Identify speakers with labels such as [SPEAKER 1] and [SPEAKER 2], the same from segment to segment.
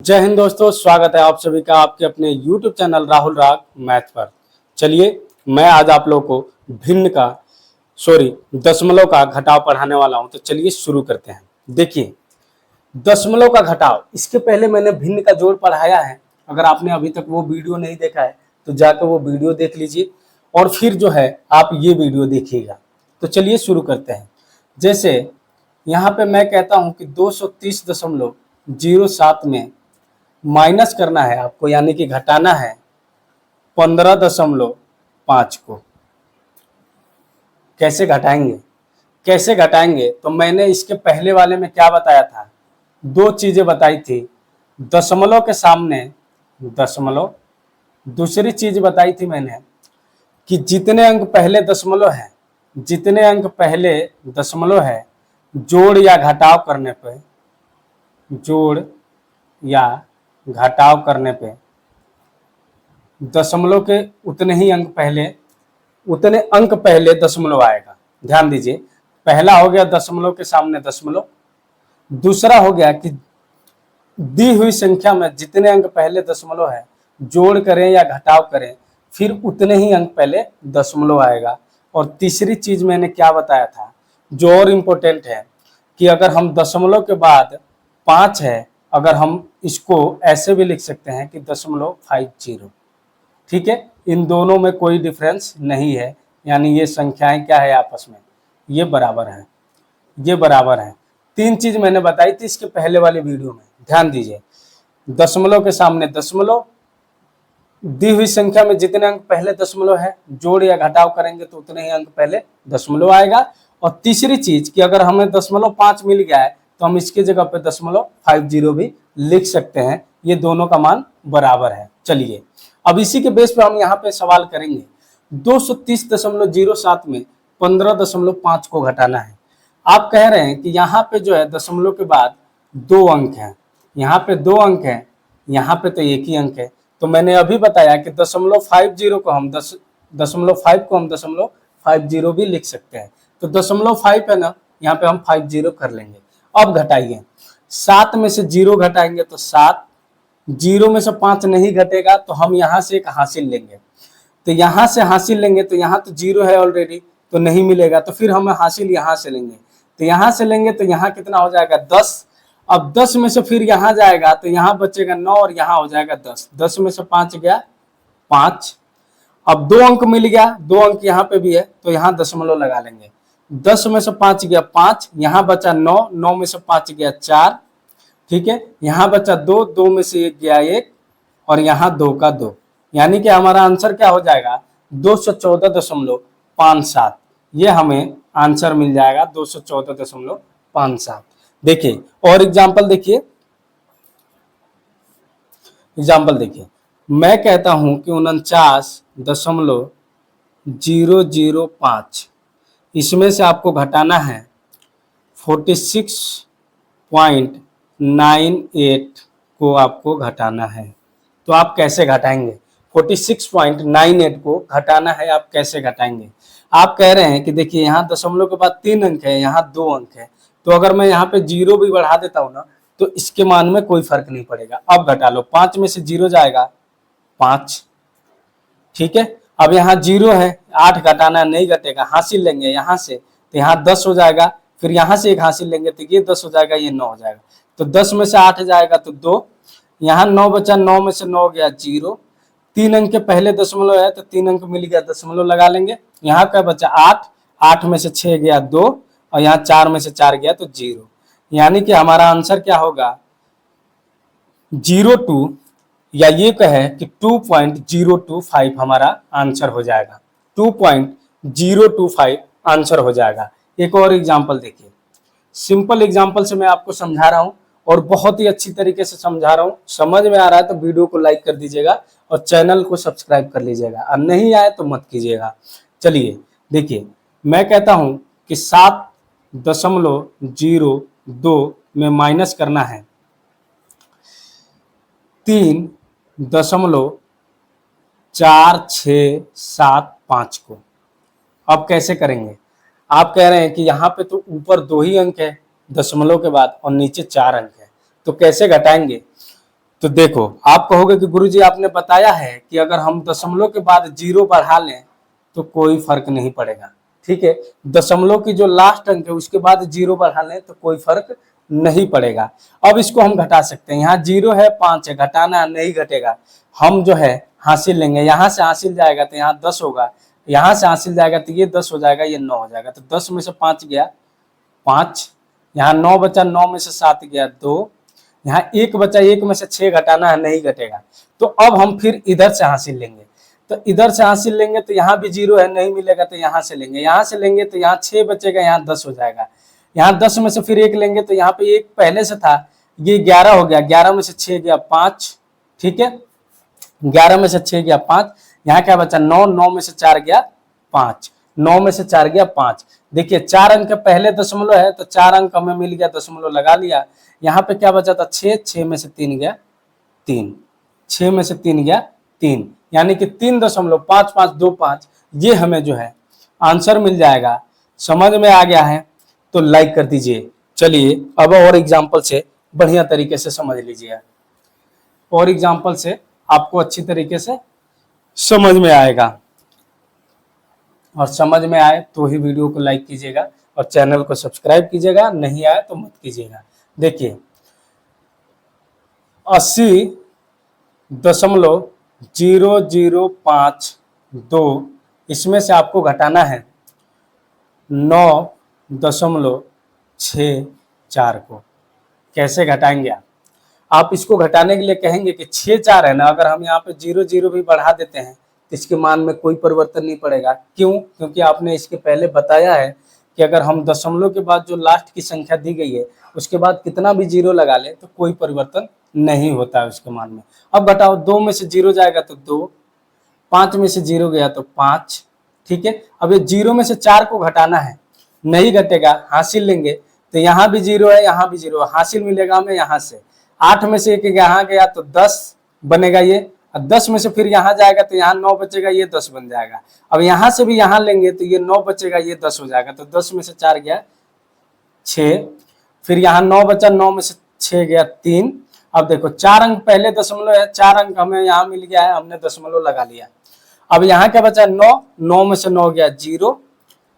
[SPEAKER 1] जय हिंद दोस्तों, स्वागत है आप सभी का आपके अपने YouTube चैनल राहुल राग मैथ पर। चलिए मैं आज आप लोगों को दशमलव का घटाव पढ़ाने वाला हूं। तो चलिए शुरू करते हैं। देखिए, दशमलव का घटाव, इसके पहले मैंने भिन्न का जोड़ पढ़ाया है। अगर आपने अभी तक वो वीडियो नहीं देखा है तो जाकर वो वीडियो देख लीजिए और फिर जो है आप ये वीडियो देखिएगा। तो चलिए शुरू करते हैं। जैसे यहाँ पे मैं कहता हूँ कि 230.07 में माइनस करना है आपको, यानी कि घटाना है 15.5 को। कैसे घटाएंगे तो मैंने इसके पहले वाले में क्या बताया था, दो चीजें बताई थी। दशमलव के सामने दशमलव, दूसरी चीज बताई थी मैंने कि जितने अंक पहले दशमलव है जोड़ या घटाव करने पे दशमलव के उतने अंक पहले दशमलव आएगा। ध्यान दीजिए, पहला हो गया दशमलव के सामने दशमलव, दूसरा हो गया कि दी हुई संख्या में जितने अंक पहले दशमलव है जोड़ करें या घटाव करें फिर उतने ही अंक पहले दशमलव आएगा। और तीसरी चीज मैंने क्या बताया था जो और इम्पोर्टेंट है कि अगर हम दशमलव के बाद 5 है, अगर हम इसको ऐसे भी लिख सकते हैं कि 0.50। ठीक है, इन दोनों में कोई डिफरेंस नहीं है, यानी ये संख्याएं क्या है आपस में, ये बराबर है। तीन चीज मैंने बताई थी इसके पहले वाली वीडियो में, ध्यान दीजिए। दशमलव के सामने दशमलव, दी हुई संख्या में जितने अंक पहले दशमलव है जोड़ या घटाव करेंगे तो उतने ही अंक पहले दशमलव आएगा। और तीसरी चीज कि अगर हमें 0.5 मिल गया है तो हम इसके जगह पे 0.50 भी लिख सकते हैं, ये दोनों का मान बराबर है। चलिए अब इसी के बेस पे हम यहाँ पे सवाल करेंगे। 230.07 में 15.5 को घटाना है। आप कह रहे हैं कि यहाँ पे जो है दशमलव के बाद 2 अंक हैं, यहाँ पे 2 अंक हैं, यहाँ पे तो एक ही अंक है। तो मैंने अभी बताया कि 0.50 को हम 0.50 भी लिख सकते हैं। तो 0.5 है ना, यहाँ पे हम 50 कर लेंगे। अब घटाइए, 7 में से 0 घटाएंगे तो 7, 0 में से 5 नहीं घटेगा तो हम यहाँ से एक हासिल लेंगे। तो यहाँ से हासिल लेंगे तो यहाँ तो 0 है ऑलरेडी तो नहीं मिलेगा, तो फिर हम हासिल यहाँ से लेंगे। तो यहाँ से लेंगे तो यहाँ कितना हो जाएगा 10। अब 10 में से फिर यहाँ जाएगा तो यहाँ बचेगा 9 और यहाँ हो जाएगा 10। 10 में से 5 गया 5। अब 2 अंक मिल गया, 2 अंक यहाँ पे भी है तो यहाँ दशमलव लगा लेंगे। 10 में से 5 गया 5, यहाँ बचा 9, 9 में से 5 गया 4। ठीक है, यहाँ बचा 2, 2 में से 1 गया 1 और यहाँ 2 का 2, यानी कि हमारा आंसर क्या हो जाएगा 214.57। ये हमें आंसर मिल जाएगा 214.57। देखिए और एग्जाम्पल देखिए, मैं कहता हूं कि 49.005, इसमें से आपको घटाना है 46.98 को आपको घटाना है। तो आप कैसे घटाएंगे? 46.98 को घटाना है, आप कैसे घटाएंगे? आप कह रहे हैं कि देखिए यहाँ दशमलव के बाद 3 अंक है, यहाँ 2 अंक है, तो अगर मैं यहाँ पे 0 भी बढ़ा देता हूँ ना तो इसके मान में कोई फर्क नहीं पड़ेगा। अब घटा लो, 5 में से 0 जाएगा 5। ठीक है, अब यहाँ 0 है, 8 घटाना नहीं घटेगा, हासिल लेंगे यहाँ से तो यहाँ 10 हो जाएगा, फिर यहाँ से एक हासिल लेंगे तो ये 10 हो जाएगा, ये 9 हो जाएगा। तो 10 में से 8 जाएगा तो 2, यहाँ 9 बचा, 9 में से 9 गया 0। 3 अंक के पहले दशमलव है तो 3 अंक मिल गया, दशमलव लगा लेंगे। यहाँ क्या बचा 8, 8 में से 6 गया 2 और यहाँ 4 में से 4 गया तो 0, यानी कि हमारा आंसर क्या होगा 02, या ये कहे कि 2.025 हमारा आंसर हो जाएगा। 2.025 आंसर हो जाएगा। एक और एग्जांपल देखिए, सिंपल एग्जांपल से मैं आपको समझा रहा हूं और बहुत ही अच्छी तरीके से समझा रहा हूं। समझ में आ रहा है तो वीडियो को लाइक कर दीजिएगा और चैनल को सब्सक्राइब कर लीजिएगा, और नहीं आए तो मत कीजिएगा। चलिए देखिए, मैं कहता हूं कि 7.02 में माइनस करना है 3.4675 को। अब कैसे करेंगे? आप कह रहे हैं कि यहाँ पे तो ऊपर 2 ही अंक है दशमलव के बाद और नीचे 4 अंक है, तो कैसे घटाएंगे? तो देखो, आप कहोगे कि गुरुजी आपने बताया है कि अगर हम दशमलव के बाद जीरो बढ़ा लें तो कोई फर्क नहीं पड़ेगा। ठीक है, दशमलव की जो लास्ट अंक है उसके बाद जीरो बढ़ा लें तो कोई फर्क नहीं पड़ेगा। अब इसको हम घटा सकते हैं, यहाँ जीरो है 5 है, घटाना नहीं घटेगा। हम जो है हासिल लेंगे, यहाँ से हासिल जाएगा तो यहाँ 10 होगा, यहाँ से हासिल जाएगा तो ये 10 हो जाएगा, ये 9 हो जाएगा। तो 10 में से 5 गया 5, यहाँ 9 बचा, 9 में से 7 गया 2, यहाँ 1 बचा, 1 में से 6 घटाना है, नहीं घटेगा। तो अब हम फिर इधर से हासिल लेंगे, तो इधर से हासिल लेंगे तो यहाँ भी जीरो है, नहीं मिलेगा तो यहाँ से लेंगे, यहाँ से लेंगे तो यहाँ 6 बचेगा, यहाँ 10 हो जाएगा। यहाँ 10 में से फिर 1 लेंगे तो यहाँ पे 1 पहले से था, ये 11 हो गया, 11 में से 6 गया 5। ठीक है, 11 में से 6 गया 5, यहाँ क्या बचा 9, 9 में से 4 गया 5, 9 में से 4 गया 5। देखिए 4 अंक पहले दशमलव है तो 4 अंक हमें मिल गया, दशमलव लगा लिया। यहाँ पे क्या बचा था 6, 6 में से 3 गया 3, 6 में से 3 गया 3, यानी कि 3.5525 ये हमें जो है आंसर मिल जाएगा। समझ में आ गया है तो लाइक कर दीजिए। चलिए अब और एग्जाम्पल से बढ़िया तरीके से समझ लीजिए, और एग्जाम्पल से आपको अच्छी तरीके से समझ में आएगा। और समझ में आए तो ही वीडियो को लाइक कीजिएगा और चैनल को सब्सक्राइब कीजिएगा, नहीं आए तो मत कीजिएगा। देखिए 80.0052, इसमें से आपको घटाना है 9.64 को। कैसे घटाएंगे आप इसको घटाने के लिए कहेंगे कि 6 4 है ना, अगर हम यहाँ पे 0 0 भी बढ़ा देते हैं तो इसके मान में कोई परिवर्तन नहीं पड़ेगा। क्यों? क्योंकि आपने इसके पहले बताया है कि अगर हम दशमलव के बाद जो लास्ट की संख्या दी गई है उसके बाद कितना भी जीरो लगा ले तो कोई परिवर्तन नहीं होता है उसके मान में। अब बताओ 2 में से 0 जाएगा तो 2, 5 में से 0 गया तो 5। ठीक है, अब ये 0 में से 4 को घटाना है, नहीं घटेगा, हासिल लेंगे तो यहाँ भी 0 है, यहाँ भी 0 है, हासिल मिलेगा हमें यहाँ से। 8 में से 1 यहाँ गया तो 10 बनेगा ये, और 10 में से फिर यहाँ जाएगा तो यहाँ 9 बचेगा, ये 10 बन जाएगा। अब यहाँ से भी यहाँ लेंगे तो ये 9 बचेगा, ये 10 हो जाएगा। तो 10 में से 4 गया 6, फिर यहाँ 9 बचा, 9 में से 6 गया 3। अब देखो 4 अंक पहले दशमलव है, 4 अंक हमें यहाँ मिल गया है, हमने दशमलव लगा लिया। अब यहाँ क्या बचा 9, 9 में से 9 गया 0,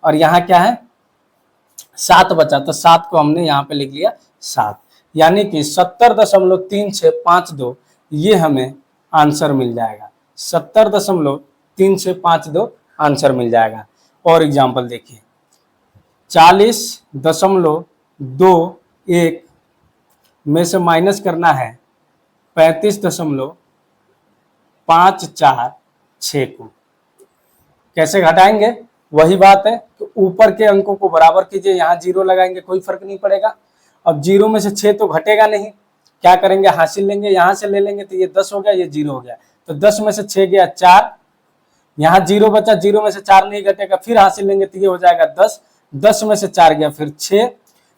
[SPEAKER 1] और यहाँ क्या है 7 बचा, तो 7 को हमने यहाँ पे लिख लिया 7, यानी कि 70.3652 ये हमें आंसर मिल जाएगा। 70.3652 आंसर मिल जाएगा। और एग्जाम्पल देखिए 40.21 में से माइनस करना है 35.546 को। कैसे घटाएंगे? वही बात है कि ऊपर के अंकों को बराबर कीजिए, यहाँ 0 लगाएंगे कोई फर्क नहीं पड़ेगा। अब 0 में से 6 तो घटेगा नहीं, क्या करेंगे हासिल लेंगे, यहाँ से ले लेंगे तो ये 10 हो गया, ये 0 हो गया। तो 10 में से 6 गया 4, यहाँ 0 बचा, 0 में से 4 नहीं घटेगा, फिर हासिल लेंगे तो ये हो जाएगा 10, 10 में से 4 गया फिर 6,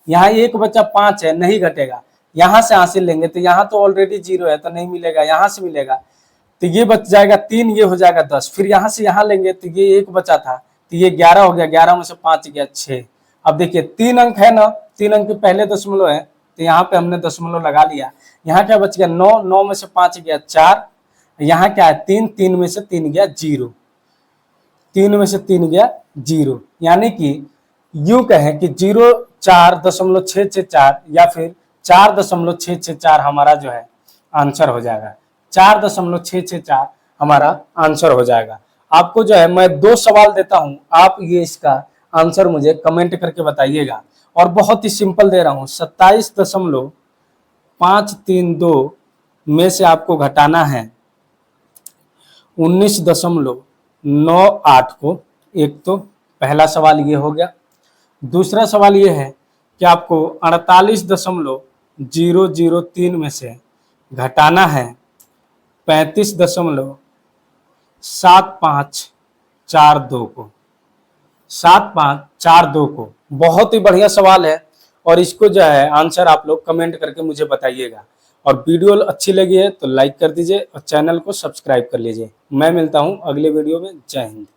[SPEAKER 1] यहाँ 1 बचा 5 है, नहीं घटेगा, यहाँ से हासिल लेंगे तो यहाँ तो ऑलरेडी 0 है तो नहीं मिलेगा, यहाँ से मिलेगा तो ये बच जाएगा 3, ये हो जाएगा 10, फिर यहाँ से यहाँ लेंगे तो ये 1 बचा था तो ये 11 हो गया, 11 में से 5 गया 6। अब देखिए 3 अंक है ना, 3 अंक पहले दशमलव है तो यहाँ पे हमने दशमलव लगा लिया। यहाँ क्या बच गया 9, 9 में से 5 गया 4, यहाँ क्या है 3, 3 में से 3 गया 0, 3 में से 3 गया 0, यानी कि यूं कहें कि 04.664 या फिर 4.664 हमारा जो है आंसर हो जाएगा। 4.664 हमारा आंसर हो जाएगा। आपको जो है मैं 2 सवाल देता हूं, आप ये इसका आंसर मुझे कमेंट करके बताइएगा। और बहुत ही सिंपल दे रहा हूं, 27.532 में से आपको घटाना है 19.98 को। एक तो पहला सवाल ये हो गया। दूसरा सवाल ये है कि आपको 48.003 में से घटाना है 35.7542 को। 7542 को बहुत ही बढ़िया सवाल है, और इसको जो है आंसर आप लोग कमेंट करके मुझे बताइएगा। और वीडियो अच्छी लगी है तो लाइक कर दीजिए और चैनल को सब्सक्राइब कर लीजिए। मैं मिलता हूं अगले वीडियो में। जय हिंद।